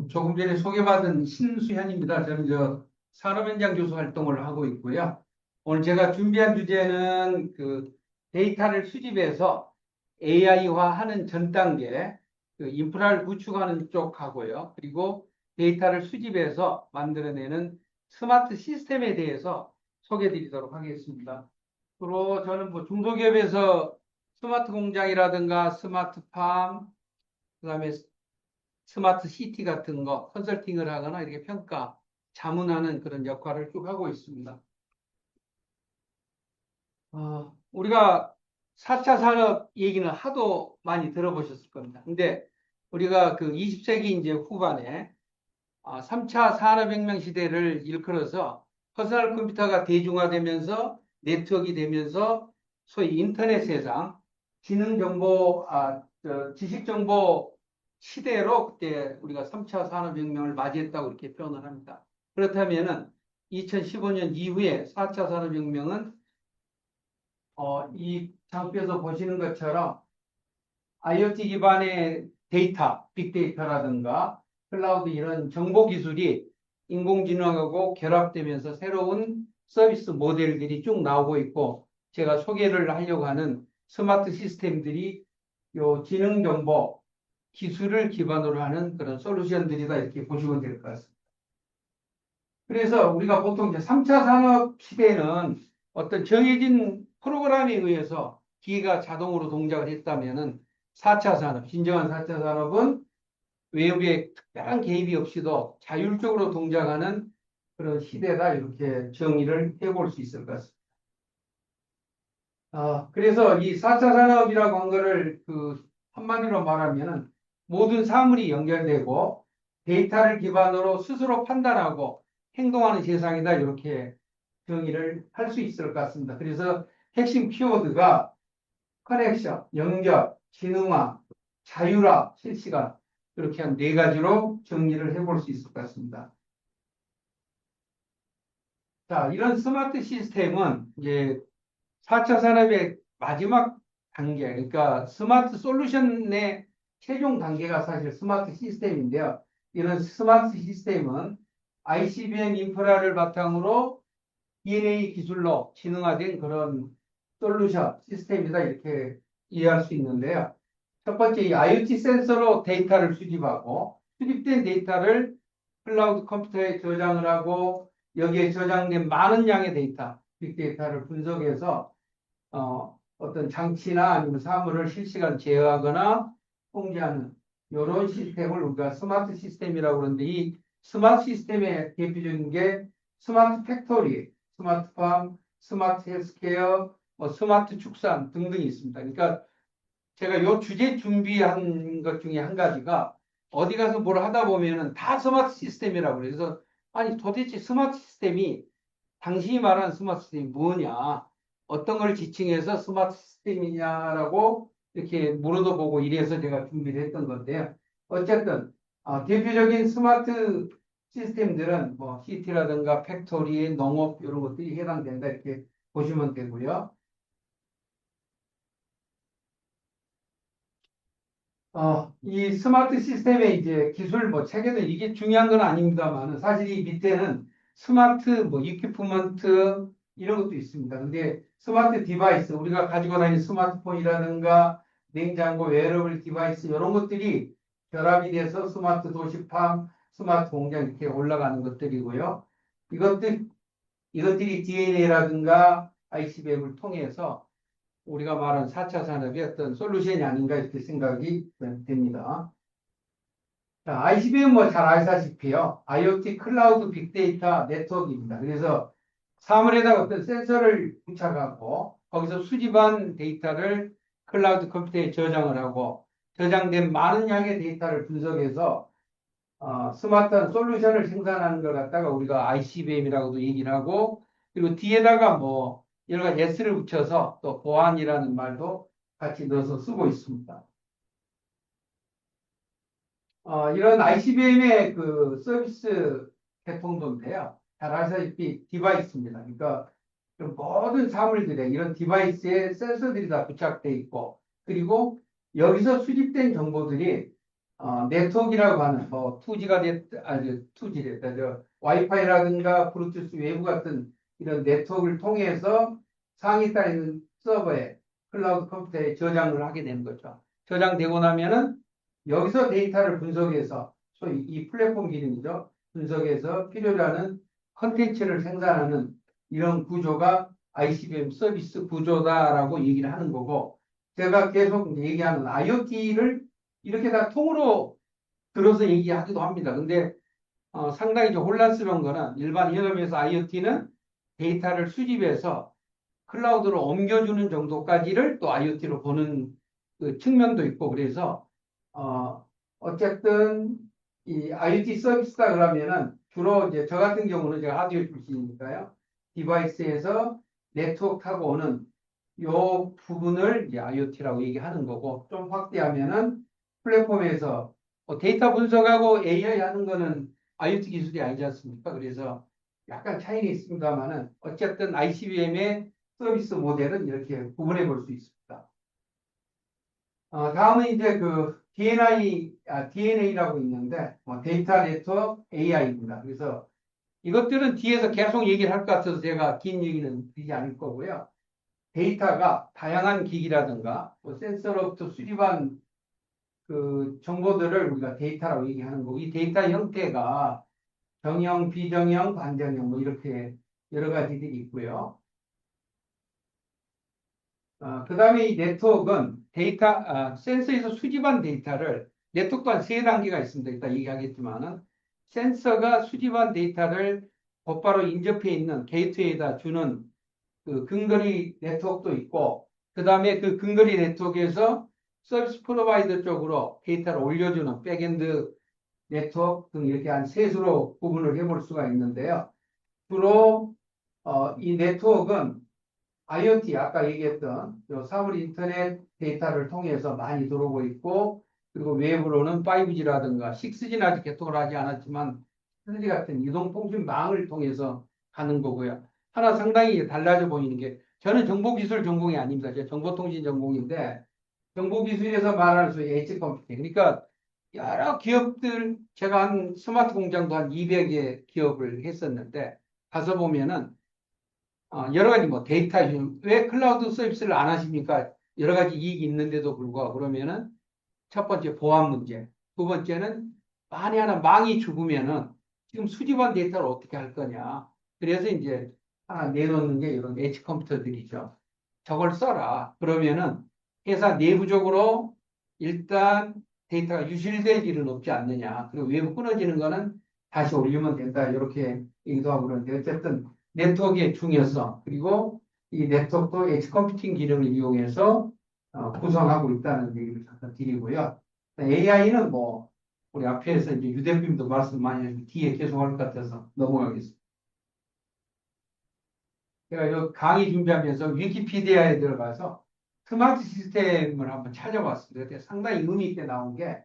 조금 전에 소개받은 신수현입니다. 저는 산업현장 교수 활동을 하고 있고요. 오늘 제가 준비한 주제는 데이터를 수집해서 AI화하는 전 단계, 인프라를 구축하는 쪽하고요. 그리고 데이터를 수집해서 만들어내는 스마트 시스템에 대해서 소개해 드리도록 하겠습니다. 주로 저는 중소기업에서 스마트 공장이라든가 스마트팜, 그다음에 스마트 시티 같은 거 컨설팅을 하거나 이렇게 평가, 자문하는 그런 역할을 쭉 하고 있습니다. 우리가 4차 산업 얘기는 하도 많이 들어보셨을 겁니다. 근데 우리가 20세기 이제 후반에 3차 산업혁명 시대를 일컬어서 퍼스널 컴퓨터가 대중화되면서 네트워크가 되면서 소위 인터넷 세상, 지식정보 시대로 그때 우리가 3차 산업혁명을 맞이했다고 이렇게 표현을 합니다. 그렇다면은 2015년 이후에 4차 산업혁명은 이 장표에서 보시는 것처럼 IoT 기반의 데이터, 빅데이터라든가 클라우드 이런 정보 기술이 인공지능하고 결합되면서 새로운 서비스 모델들이 쭉 나오고 있고, 제가 소개를 하려고 하는 스마트 시스템들이 요 지능 정보 기술을 기반으로 하는 그런 솔루션들이다, 이렇게 보시면 될 것 같습니다. 그래서 우리가 보통 이제 3차 산업 시대는 어떤 정해진 프로그램에 의해서 기계가 자동으로 동작을 했다면은 4차 산업, 진정한 4차 산업은 외부의 특별한 개입이 없이도 자율적으로 동작하는 그런 시대다, 이렇게 정의를 해볼 수 있을 것 같습니다. 그래서 이 4차 산업이라고 한 거를 한마디로 말하면은 모든 사물이 연결되고 데이터를 기반으로 스스로 판단하고 행동하는 세상이다, 이렇게 정의를 할 수 있을 것 같습니다. 그래서 핵심 키워드가 커넥션, 연결, 지능화, 자율화, 실시간, 이렇게 한 네 가지로 정리를 해볼 수 있을 것 같습니다. 자, 이런 스마트 시스템은 이제 4차 산업의 마지막 단계, 그러니까 스마트 솔루션의 최종 단계가 사실 스마트 시스템인데요. 이런 스마트 시스템은 ICBM 인프라를 바탕으로 DNA 기술로 진흥화된 그런 솔루션 시스템이다, 이렇게 이해할 수 있는데요. 첫 번째, 이 IoT 센서로 데이터를 수집하고 수집된 데이터를 클라우드 컴퓨터에 저장을 하고 여기에 저장된 많은 양의 데이터, 빅데이터를 분석해서 어떤 장치나 아니면 사물을 실시간 제어하거나 통제하는 이런 시스템을 우리가 스마트 시스템이라고 그러는데, 이 스마트 시스템의 대표적인 게 스마트 팩토리, 스마트팜, 스마트 헬스케어, 스마트 축산 등등이 있습니다. 그러니까 제가 이 주제 준비한 것 중에 한 가지가 어디 가서 뭘 하다 보면은 다 스마트 시스템이라고 그래요. 그래서 아니 도대체 스마트 시스템이, 당신이 말하는 스마트 시스템이 뭐냐, 어떤 걸 지칭해서 스마트 시스템이냐라고 이렇게 물어도 보고 이래서 제가 준비를 했던 건데요. 어쨌든 대표적인 스마트 시스템들은 CT라든가 팩토리, 농업 이런 것들이 해당된다, 이렇게 보시면 되고요. 이 스마트 시스템의 이제 기술 체계는 이게 중요한 건 아닙니다만, 사실 이 밑에는 스마트 이퀴프먼트 이런 것도 있습니다. 근데 스마트 디바이스, 우리가 가지고 다니는 스마트폰이라든가 냉장고, 웨어러블 디바이스 이런 것들이 결합이 돼서 스마트 도시팜, 스마트 공장 이렇게 올라가는 것들이고요. 이것들이 DNA라든가 ICBM을 통해서 우리가 말하는 4차 산업의 어떤 솔루션이 아닌가, 이렇게 생각이 됩니다. 자, ICBM 잘 아시다시피요. IoT 클라우드 빅데이터 네트워크입니다. 그래서 사물에다가 어떤 센서를 부착하고 거기서 수집한 데이터를 클라우드 컴퓨터에 저장을 하고 저장된 많은 양의 데이터를 분석해서 스마트한 솔루션을 생산하는 걸 갖다가 우리가 ICBM이라고도 얘기를 하고, 그리고 뒤에다가 여러 가지 S를 붙여서 또 보안이라는 말도 같이 넣어서 쓰고 있습니다. 이런 ICBM의 서비스 계통도인데요. 잘 아시다시피 디바이스입니다. 그러니까 모든 사물들에 이런 디바이스에 센서들이 다 부착되어 있고, 그리고 여기서 수집된 정보들이 네트워크라고 하는 뭐 2G가 아니 2G 됐다. 와이파이라든가 블루투스 외부 같은 이런 네트워크를 통해서 상위 따에 있는 서버에 클라우드 컴퓨터에 저장을 하게 되는 거죠. 저장되고 나면은 여기서 데이터를 분석해서 소위 이 플랫폼 기능이죠. 분석해서 필요로 하는 컨텐츠를 생산하는 이런 구조가 ICBM 서비스 구조다라고 얘기를 하는 거고, 제가 계속 얘기하는 IoT를 이렇게 다 통으로 들어서 얘기하기도 합니다. 근데 상당히 좀 혼란스러운 거는 일반 현업에서 IoT는 데이터를 수집해서 클라우드로 옮겨주는 정도까지를 또 IoT로 보는 그 측면도 있고, 그래서 어쨌든 이 IoT 서비스다 그러면은 주로 이제 저 같은 경우는 제가 하드웨어 출신이니까요. 디바이스에서 네트워크 타고 오는 요 부분을 이제 IoT라고 얘기하는 거고, 좀 확대하면은 플랫폼에서 데이터 분석하고 AI 하는 거는 IoT 기술이 아니지 않습니까? 그래서 약간 차이는 있습니다만은 어쨌든 ICBM의 서비스 모델은 이렇게 구분해 볼 수 있습니다. 다음은 이제 그 DNA라고 있는데, 데이터 네트워크 AI입니다. 그래서 이것들은 뒤에서 계속 얘기를 할 것 같아서 제가 긴 얘기는 드리지 않을 거고요. 데이터가 다양한 기기라든가 뭐 센서로부터 수집한 그 정보들을 우리가 데이터라고 얘기하는 거고, 이 데이터 형태가 정형, 비정형, 반정형 뭐 이렇게 여러 가지들이 있고요. 그 다음에 이 네트워크는 센서에서 수집한 데이터를, 네트워크 또한 세 단계가 있습니다. 이따 얘기하겠지만은, 센서가 수집한 데이터를 곧바로 인접해 있는 게이트웨이에다 주는 그 근거리 네트워크도 있고, 그 다음에 그 근거리 네트워크에서 서비스 프로바이더 쪽으로 데이터를 올려주는 백엔드 네트워크 등 이렇게 한 세 수로 구분을 해볼 수가 있는데요. 주로 이 네트워크는 IoT, 아까 얘기했던 사물 인터넷 데이터를 통해서 많이 들어오고 있고, 그리고 외부로는 5G라든가 6G는 아직 개통을 하지 않았지만 6G 같은 이동통신망을 통해서 가는 거고요. 하나 상당히 달라져 보이는 게, 저는 정보기술 전공이 아닙니다. 제가 정보통신 전공인데, 정보기술에서 말하는 소위 엣지 컴퓨팅. 그러니까 여러 기업들, 제가 한 스마트 공장도 한 200개 기업을 했었는데, 가서 보면은 여러 가지 뭐 데이터, 왜 클라우드 서비스를 안 하십니까? 여러 가지 이익이 있는데도 불구하고 그러면은 첫 번째 보안 문제, 두 번째는 만에 하나 망이 죽으면은 지금 수집한 데이터를 어떻게 할 거냐. 그래서 이제 하나 내놓는 게 이런 엣지 컴퓨터들이죠. 저걸 써라. 그러면은 회사 내부적으로 일단 데이터가 유실될 일은 없지 않느냐. 그리고 외부 끊어지는 거는 다시 올리면 된다. 이렇게 얘기도 하고 그러는데, 어쨌든 네트워크의 중요성, 그리고 이 네트워크도 엣지 컴퓨팅 기능을 이용해서 구성하고 있다는 얘기를 잠깐 드리고요. AI는 뭐 우리 앞에서 이제 유 대표님도 말씀 많이 하시고 뒤에 계속 할 것 같아서 넘어가겠습니다. 제가 이 강의 준비하면서 위키피디아에 들어가서 스마트 시스템을 한번 찾아봤습니다. 근데 상당히 의미 있게 나온 게,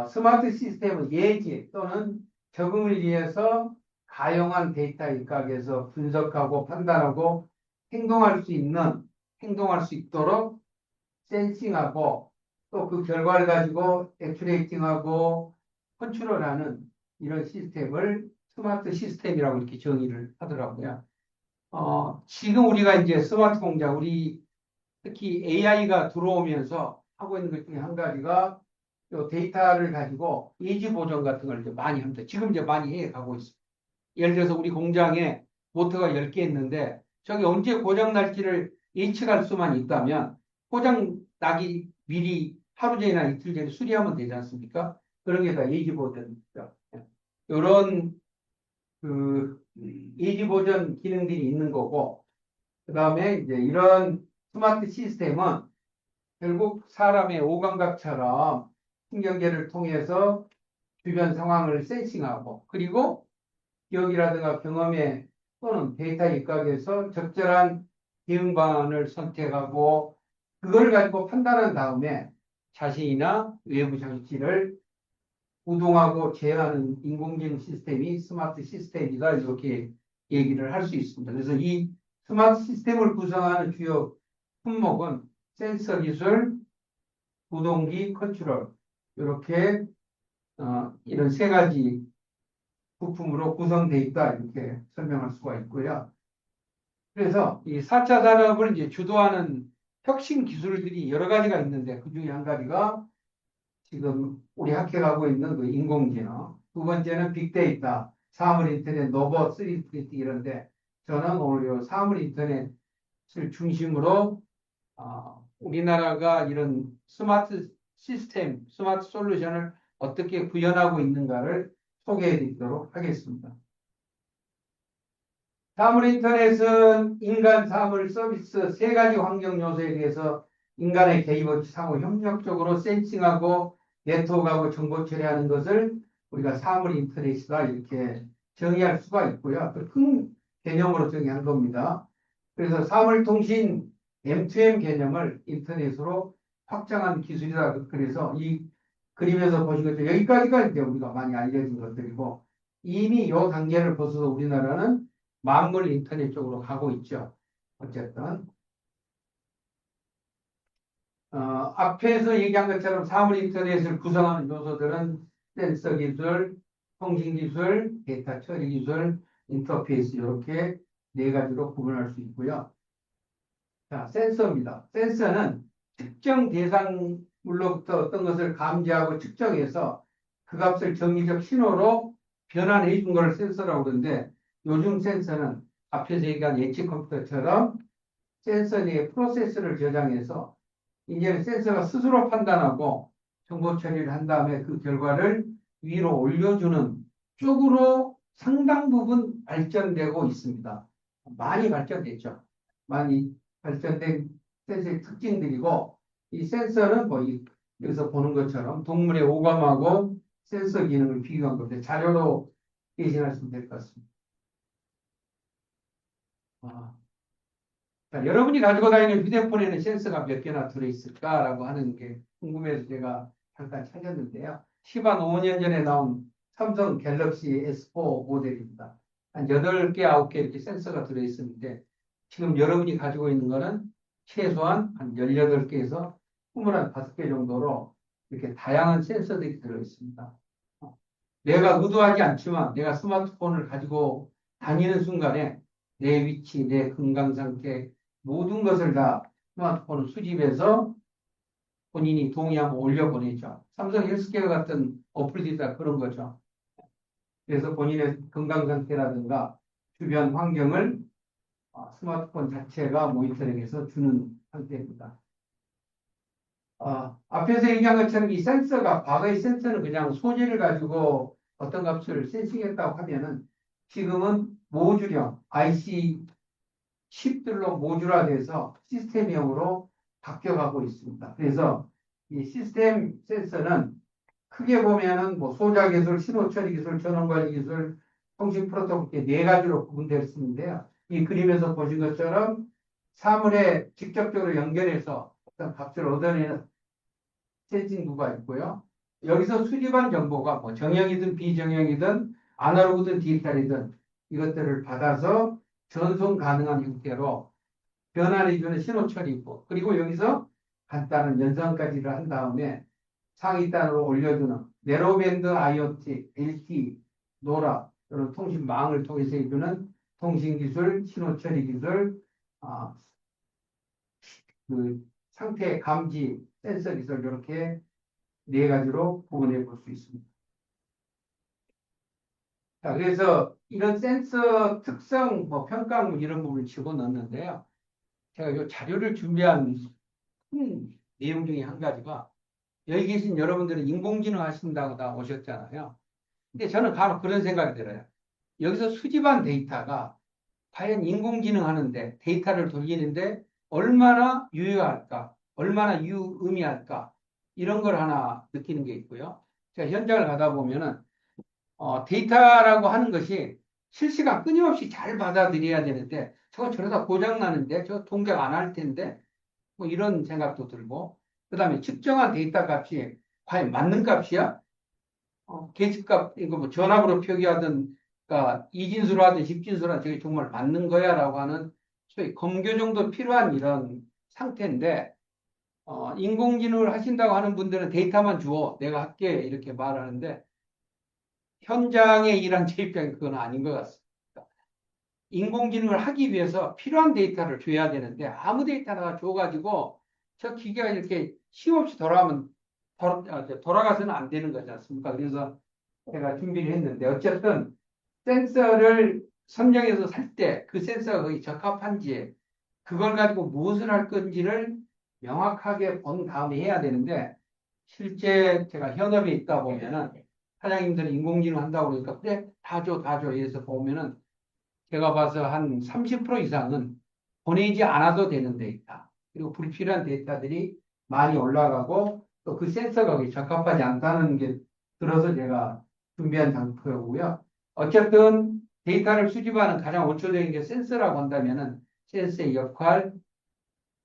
스마트 시스템은 예지 또는 적응을 위해서 가용한 데이터 일각에서 분석하고 판단하고 행동할 수 있도록 센싱하고, 또 그 결과를 가지고 액츄레이팅하고 컨트롤하는 이런 시스템을 스마트 시스템이라고 이렇게 정의를 하더라고요. 지금 우리가 이제 스마트 공장, 우리 특히 AI가 들어오면서 하고 있는 것 중에 한 가지가 요 데이터를 가지고 예지 보정 같은 걸 이제 많이 합니다. 지금 이제 많이 해 가고 있습니다. 예를 들어서 우리 공장에 모터가 10개 있는데 저기 언제 고장 날지를 예측할 수만 있다면 고장 나기 미리 하루 전이나 이틀 전에 수리하면 되지 않습니까? 그런 게 다 예지 보전이죠. 이런 그 예지 보전 기능들이 있는 거고, 그 다음에 이제 이런 스마트 시스템은 결국 사람의 오감각처럼 신경계를 통해서 주변 상황을 센싱하고, 그리고 기억이라든가 경험에 또는 데이터 입각에서 적절한 대응 방안을 선택하고 그걸 가지고 판단한 다음에 자신이나 외부 장치를 구동하고 제어하는 인공지능 시스템이 스마트 시스템이다, 이렇게 얘기를 할 수 있습니다. 그래서 이 스마트 시스템을 구성하는 주요 품목은 센서 기술, 구동기, 컨트롤, 이렇게 이런 세 가지 부품으로 구성되어 있다 이렇게 설명할 수가 있고요. 그래서 이 4차 산업을 이제 주도하는 혁신 기술들이 여러 가지가 있는데 그 중에 한 가지가 지금 우리 학회하고 있는 그 인공지능, 두 번째는 빅데이터, 사물 인터넷, 로봇, 3D 프린팅 이런데 저는 오늘 이 사물 인터넷을 중심으로 우리나라가 이런 스마트 시스템, 스마트 솔루션을 어떻게 구현하고 있는가를 소개해 드리도록 하겠습니다. 사물 인터넷은 인간 사물 서비스 세 가지 환경 요소에 대해서 인간의 개입 없이 상호 협력적으로 센싱하고 네트워크하고 정보 처리하는 것을 우리가 사물 인터넷이다 이렇게 정의할 수가 있고요. 큰 개념으로 정의한 겁니다. 그래서 사물통신 M2M 개념을 인터넷으로 확장한 기술이다. 그래서 이 그림에서 보신 것처럼 여기까지가 이제 우리가 많이 알려진 것들이고 이미 이 단계를 벗어서 우리나라는 만물 인터넷 쪽으로 가고 있죠. 어쨌든 앞에서 얘기한 것처럼 사물 인터넷을 구성하는 요소들은 센서 기술, 통신 기술, 데이터 처리 기술, 인터페이스 이렇게 네 가지로 구분할 수 있고요. 자, 센서입니다. 센서는 특정 대상물로부터 어떤 것을 감지하고 측정해서 그 값을 정기적 신호로 변환해 준 것을 센서라고 그러는데 요즘 센서는 앞에서 얘기한 예치 컴퓨터처럼 센서 내에 프로세스를 저장해서 이제는 센서가 스스로 판단하고 정보 처리를 한 다음에 그 결과를 위로 올려주는 쪽으로 상당 부분 발전되고 있습니다. 많이 발전됐죠. 많이 발전된 센서의 특징들이고 이 센서는 뭐 여기서 보는 것처럼 동물의 오감하고 센서 기능을 비교한 건데 자료로 대신하시면 될 것 같습니다. 자, 여러분이 가지고 다니는 휴대폰에는 센서가 몇 개나 들어있을까라고 하는 게 궁금해서 제가 잠깐 찾았는데요. 10한 5년 전에 나온 삼성 갤럭시 S4 모델입니다. 한 8개, 9개 이렇게 센서가 들어있었는데 지금 여러분이 가지고 있는 거는 최소한 한 18개에서 25개 정도로 이렇게 다양한 센서들이 들어있습니다. 내가 의도하지 않지만 내가 스마트폰을 가지고 다니는 순간에 내 위치, 내 건강 상태, 모든 것을 다 스마트폰을 수집해서 본인이 동의하면 올려보내죠. 삼성 헬스케어 같은 어플들이 다 그런 거죠. 그래서 본인의 건강 상태라든가 주변 환경을 스마트폰 자체가 모니터링해서 주는 상태입니다. 앞에서 얘기한 것처럼 이 센서가 과거의 센서는 그냥 소재를 가지고 어떤 값을 센싱했다고 하면은 지금은 모듈형 IC 칩들로 모듈화돼서 시스템형으로 바뀌어가고 있습니다. 그래서 이 시스템 센서는 크게 보면은 뭐 소자 기술, 신호 처리 기술, 전원 관리 기술, 통신 프로토콜 이렇게 네 가지로 구분되어 있는데요. 이 그림에서 보신 것처럼 사물에 직접적으로 연결해서 어떤 값을 얻어내는 센싱구가 있고요. 여기서 수집한 정보가 뭐 정형이든 비정형이든 아날로그든 디지털이든 이것들을 받아서 전송 가능한 형태로 변환해주는 신호 처리고 그리고 여기서 간단한 연산까지를 한 다음에 상위단으로 올려주는 내로밴드 IoT, LTE, 노라 이런 통신망을 통해서 해주는 통신기술, 신호 처리 기술, 그 상태 감지 센서 기술 이렇게 네 가지로 구분해 볼 수 있습니다. 자, 그래서 이런 센서 특성, 뭐 평가물 이런 부분을 집어넣었는데요. 제가 이 자료를 준비한 내용 중에 한 가지가 여기 계신 여러분들은 인공지능 하신다고 다 오셨잖아요. 근데 저는 바로 그런 생각이 들어요. 여기서 수집한 데이터가 과연 인공지능 하는데 데이터를 돌리는데 얼마나 유효할까? 얼마나 유의미할까? 이런 걸 하나 느끼는 게 있고요. 제가 현장을 가다 보면은 데이터라고 하는 것이 실시간 끊임없이 잘 받아들여야 되는데 저거 저러다 고장 나는데 저 동작 안 할 텐데 뭐 이런 생각도 들고 그다음에 측정한 데이터 값이 과연 맞는 값이야? 계집값 이거 뭐 전압으로 표기하든 그러니까 이진수로 하든 십진수로 하든 저게 정말 맞는 거야라고 하는 소위 검교 정도 필요한 이런 상태인데 인공지능을 하신다고 하는 분들은 데이터만 주어 내가 할게 이렇게 말하는데 현장에 일한 제 입장에 그건 아닌 것 같습니다. 인공지능을 하기 위해서 필요한 데이터를 줘야 되는데 아무 데이터나 줘가지고 저 기계가 이렇게 쉼없이 돌아가서는 안 되는 거지 않습니까? 그래서 제가 준비를 했는데 어쨌든 센서를 선정해서 살 때 그 센서가 거의 적합한지 그걸 가지고 무엇을 할 건지를 명확하게 본 다음에 해야 되는데 실제 제가 현업에 있다 보면은 사장님들이 인공지능 한다고 그러니까 그래 다 줘, 다 줘. 이래서 보면은 제가 봐서 한 30% 이상은 보내지 않아도 되는 데이터 그리고 불필요한 데이터들이 많이 올라가고 또 그 센서가 거기 적합하지 않다는 게 들어서 제가 준비한 장표고요. 어쨌든 데이터를 수집하는 가장 원초적인 게 센서라고 한다면은 센서의 역할,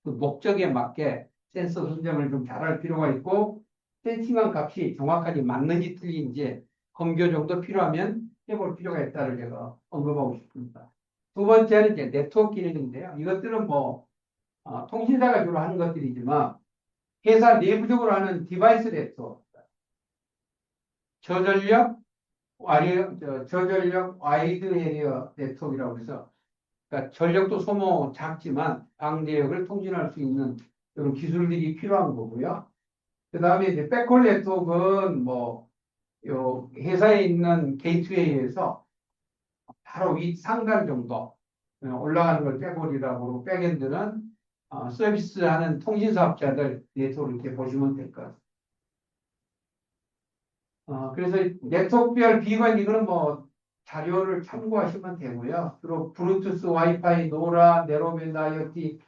그 목적에 맞게 센서 선정을 좀 잘할 필요가 있고 센싱한 값이 정확하게 맞는지 틀린지 검교 정도 필요하면 해볼 필요가 있다를 제가 언급하고 싶습니다. 두 번째는 이제 네트워크 기능인데요. 이것들은 뭐 통신사가 주로 하는 것들이지만 회사 내부적으로 하는 디바이스 네트워크, 저전력, 저전력 와이드 에리어 네트워크라고 해서 그러니까 전력도 소모 작지만 방대역을 통신할 수 있는 이런 기술들이 필요한 거고요. 그 다음에 이제 백홀 네트워크는 뭐, 요 회사에 있는 게이트웨이에서 바로 윗 상단 정도 올라가는 걸 백홀이라고 그러고 백엔드는 서비스하는 통신사업자들 네트워크 이렇게 보시면 될 것 같습니다. 그래서 네트워크별 비관 이거는 뭐 자료를 참고하시면 되고요. 주로 블루투스, 와이파이, 노라, 내로밴드 IoT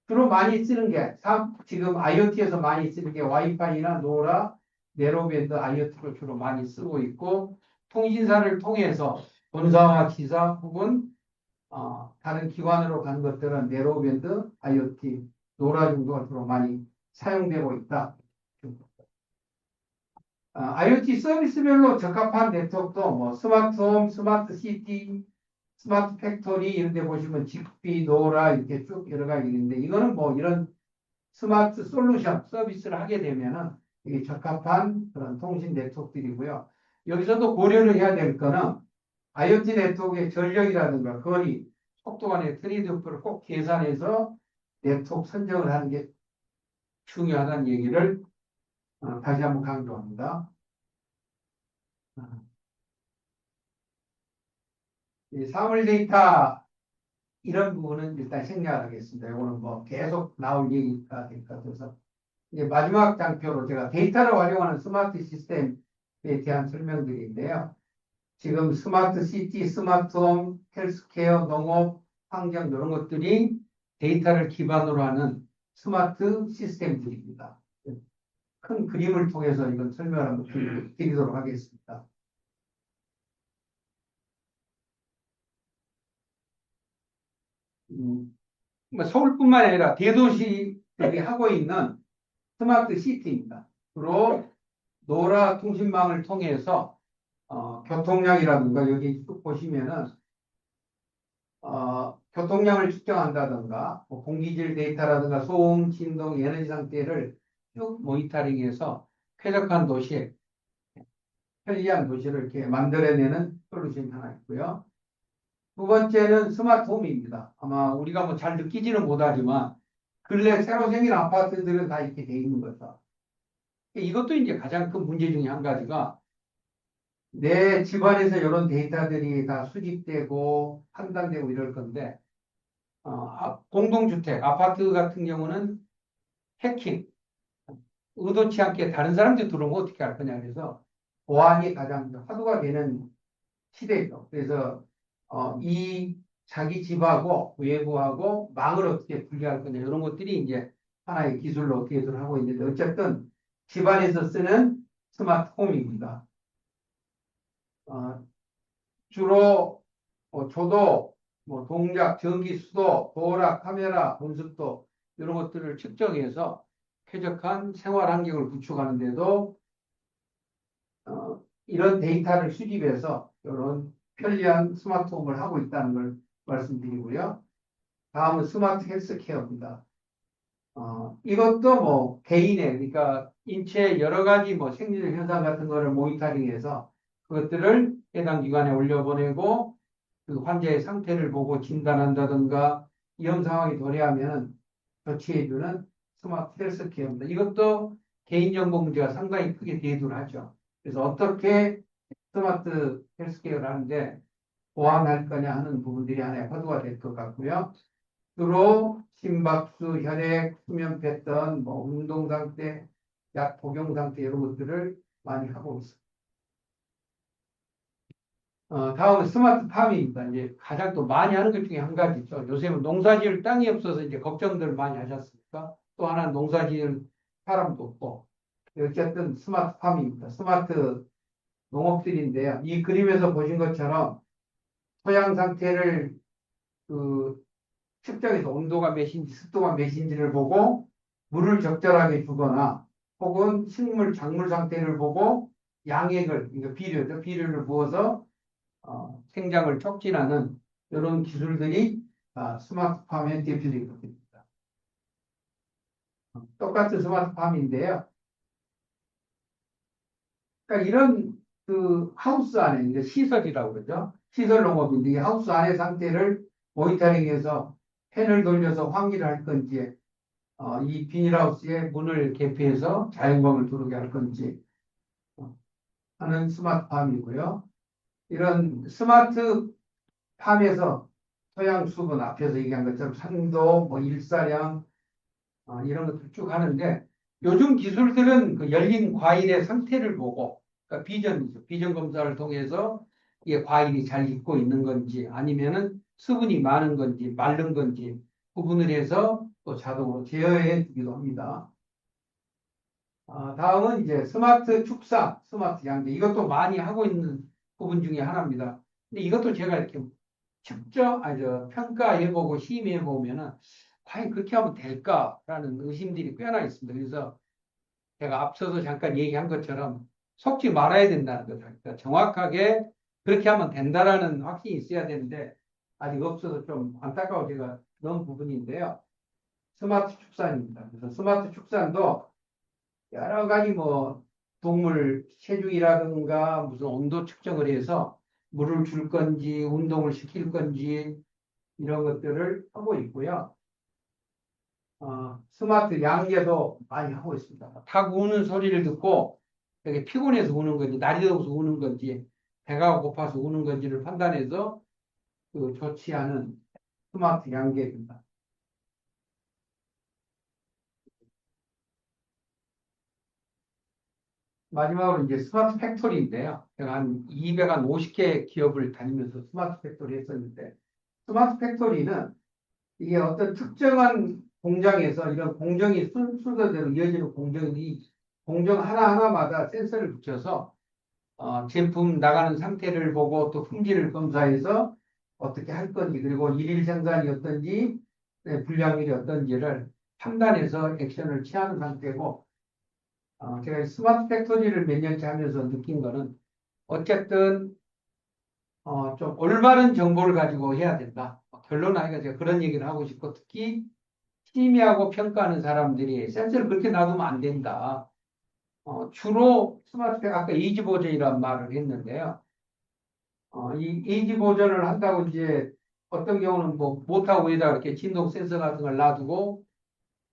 주로 많이 쓰는 게 지금 IoT에서 많이 쓰는 게 와이파이나 노라, 내로밴드 IoT를 주로 많이 쓰고 있고 통신사를 통해서 본사와 지사 혹은 다른 기관으로 간 것들은 내로밴드 IoT, 노라 정도가 주로 많이 사용되고 있다. IoT 서비스별로 적합한 네트워크도 뭐 스마트홈, 스마트 시티, 스마트 팩토리 이런 데 보시면 직비, 노라 이렇게 쭉 여러 가지 있는데 이거는 뭐 이런 스마트 솔루션 서비스를 하게 되면은 이게 적합한 그런 통신 네트워크들이고요. 여기서도 고려를 해야 될 거는 IoT 네트워크의 전력이라든가 거리, 속도 간의 트레이드오프를 꼭 계산해서 네트워크 선정을 하는 게 중요하다는 얘기를 다시 한번 강조합니다. 이 사물 데이터 이런 부분은 일단 생략하겠습니다. 이거는 뭐 계속 나올 얘기가 될 것 같아서 이제 마지막 장표로 제가 데이터를 활용하는 스마트 시스템에 대한 설명드리는데요. 지금 스마트 시티, 스마트홈, 헬스케어, 농업, 환경 이런 것들이 데이터를 기반으로 하는 스마트 시스템들입니다. 큰 그림을 통해서 이건 설명을 한번 드리도록 하겠습니다. 뭐 서울뿐만 아니라 대도시들이 하고 있는 스마트 시티입니다. 주로 노라 통신망을 통해서 교통량이라든가 여기 쭉 보시면은 교통량을 측정한다든가 뭐 공기질 데이터라든가 소음, 진동, 에너지 상태를 쭉 모니터링해서 쾌적한 도시, 편리한 도시를 이렇게 만들어내는 솔루션이 하나 있고요. 두 번째는 스마트홈입니다. 아마 우리가 뭐 잘 느끼지는 못하지만 근래 새로 생긴 아파트들은 다 이렇게 돼 있는 거죠. 이것도 이제 가장 큰 문제 중에 한 가지가 내 집안에서 이런 데이터들이 다 수집되고 판단되고 이럴 건데 공동주택, 아파트 같은 경우는 해킹, 의도치 않게 다른 사람들이 들어오면 어떻게 할 거냐 그래서 보안이 가장 화두가 되는 시대죠. 그래서 이 자기 집하고 외부하고 망을 어떻게 분리할 거냐 이런 것들이 이제 하나의 기술로 어떻게들 하고 있는데 어쨌든 집안에서 쓰는 스마트홈입니다. 주로 조도, 뭐 동작, 전기, 수도, 도락, 카메라, 온습도 이런 것들을 측정해서 쾌적한 생활 환경을 구축하는데도 이런 데이터를 수집해서 이런 편리한 스마트홈을 하고 있다는 걸 말씀드리고요. 다음은 스마트 헬스케어입니다. 이것도 뭐 개인의, 그러니까 인체의 여러 가지 뭐 생리적 현상 같은 거를 모니터링해서 그것들을 해당 기관에 올려보내고 그 환자의 상태를 보고 진단한다든가 위험 상황이 도래하면 조치해주는 스마트 헬스케어입니다. 이것도 개인정보 문제가 상당히 크게 대두를 하죠. 그래서 어떻게 스마트 헬스케어를 하는데 보완할 거냐 하는 부분들이 하나의 화두가 될 것 같고요. 주로 심박수, 혈액, 수면 패턴, 뭐 운동 상태, 약 복용 상태 이런 것들을 많이 하고 있습니다. 다음은 스마트팜입니다. 이제 가장 또 많이 하는 것 중에 한 가지 있죠. 요새는 농사 지을 땅이 없어서 이제 걱정들 많이 하셨습니까? 또 하나는 농사 지을 사람도 없고. 어쨌든 스마트팜입니다. 스마트 농업들인데요. 이 그림에서 보신 것처럼 토양 상태를 그 측정해서 온도가 몇인지 습도가 몇인지를 보고 물을 적절하게 주거나 혹은 식물, 작물 상태를 보고 양액을, 그러니까 비료죠. 비료를 부어서 생장을 촉진하는 이런 기술들이 스마트팜의 대표적인 것입니다. 똑같은 스마트팜인데요. 그러니까 이런 그 하우스 안에 이제 시설이라고 그러죠. 시설 농업인데 이 하우스 안의 상태를 모니터링해서 팬을 돌려서 환기를 할 건지 이 비닐하우스에 문을 개폐해서 자연광을 들어오게 할 건지 하는 스마트팜이고요. 이런 스마트 팜에서 토양 수분 앞에서 얘기한 것처럼 산도, 뭐 일사량 이런 것들 쭉 하는데 요즘 기술들은 그 열린 과일의 상태를 보고 그러니까 비전이죠. 비전 검사를 통해서 이게 과일이 잘 익고 있는 건지 아니면은 수분이 많은 건지 마른 건지 구분을 해서 또 자동으로 제어해 주기도 합니다. 다음은 이제 스마트 축사, 스마트 양계. 이것도 많이 하고 있는 부분 중에 하나입니다. 근데 이것도 제가 이렇게 평가해보고 심의해보면은 과연 그렇게 하면 될까라는 의심들이 꽤나 있습니다. 그래서 제가 앞서서 잠깐 얘기한 것처럼 속지 말아야 된다는 거죠. 그러니까 정확하게 그렇게 하면 된다라는 확신이 있어야 되는데 아직 없어서 좀 안타까워 제가 넣은 부분인데요. 스마트 축산입니다. 그래서 스마트 축산도 여러 가지 뭐 동물 체중이라든가 무슨 온도 측정을 해서 물을 줄 건지 운동을 시킬 건지 이런 것들을 하고 있고요. 스마트 양계도 많이 하고 있습니다. 닭 우는 소리를 듣고 되게 피곤해서 우는 건지 날이 더워서 우는 건지 배가 고파서 우는 건지를 판단해서 그 조치하는 스마트 양계입니다. 마지막으로 이제 스마트 팩토리인데요. 제가 한 250개 기업을 다니면서 스마트 팩토리 했었는데, 스마트 팩토리는 이게 어떤 특정한 공장에서 이런 공정이 순서대로 이어지는 공정이 공정 하나하나마다 센서를 붙여서 제품 나가는 상태를 보고 또 품질을 검사해서 어떻게 할 건지 그리고 일일 생산이 어떤지 불량률이 어떤지를 판단해서 액션을 취하는 상태고 제가 스마트 팩토리를 몇 년째 하면서 느낀 거는 어쨌든 좀 올바른 정보를 가지고 해야 된다. 결론은 아니까 제가 그런 얘기를 하고 싶고 특히 심의하고 평가하는 사람들이 센서를 그렇게 놔두면 안 된다. 주로 스마트 팩 아까 이지 보전이라는 말을 했는데요. 이 이지 보전을 한다고 이제 어떤 경우는 뭐 못하고 위에다 이렇게 진동 센서 같은 걸 놔두고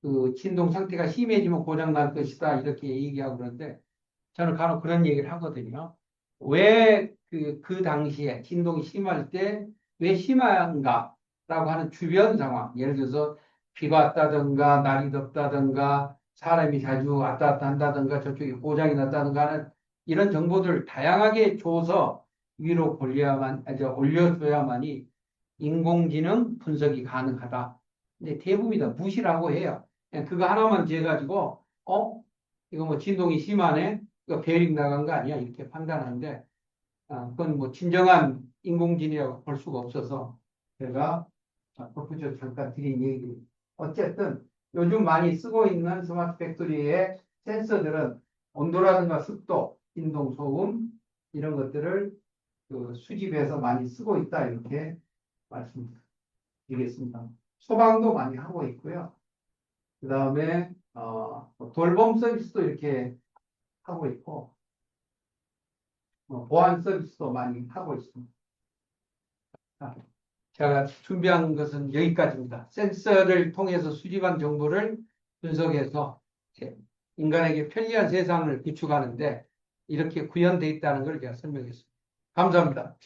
그 진동 상태가 심해지면 고장 날 것이다 이렇게 얘기하고 그러는데 저는 간혹 그런 얘기를 하거든요. 왜 그 당시에 진동이 심할 때 왜 심한가라고 하는 주변 상황, 예를 들어서 비가 왔다든가 날이 덥다든가 사람이 자주 왔다 갔다 한다든가 저쪽에 고장이 났다든가 하는 이런 정보들을 다양하게 줘서 위로 올려줘야만이 인공지능 분석이 가능하다. 근데 대부분이 다 무시라고 해요. 그냥 그거 하나만 재가지고 이거 뭐 진동이 심하네? 이거 베어링 나간 거 아니야? 이렇게 판단하는데, 그건 뭐 진정한 인공지능이라고 볼 수가 없어서 제가 덧붙여 잠깐 드린 얘기. 어쨌든 요즘 많이 쓰고 있는 스마트 팩토리의 센서들은 온도라든가 습도, 진동, 소음 이런 것들을 그 수집해서 많이 쓰고 있다 이렇게 말씀드리겠습니다. 소방도 많이 하고 있고요. 그다음에 돌봄 서비스도 이렇게 하고 있고 보안 서비스도 많이 하고 있습니다. 아, 제가 준비한 것은 여기까지입니다. 센서를 통해서 수집한 정보를 분석해서 인간에게 편리한 세상을 구축하는데 이렇게 구현되어 있다는 걸 제가 설명했습니다. 감사합니다.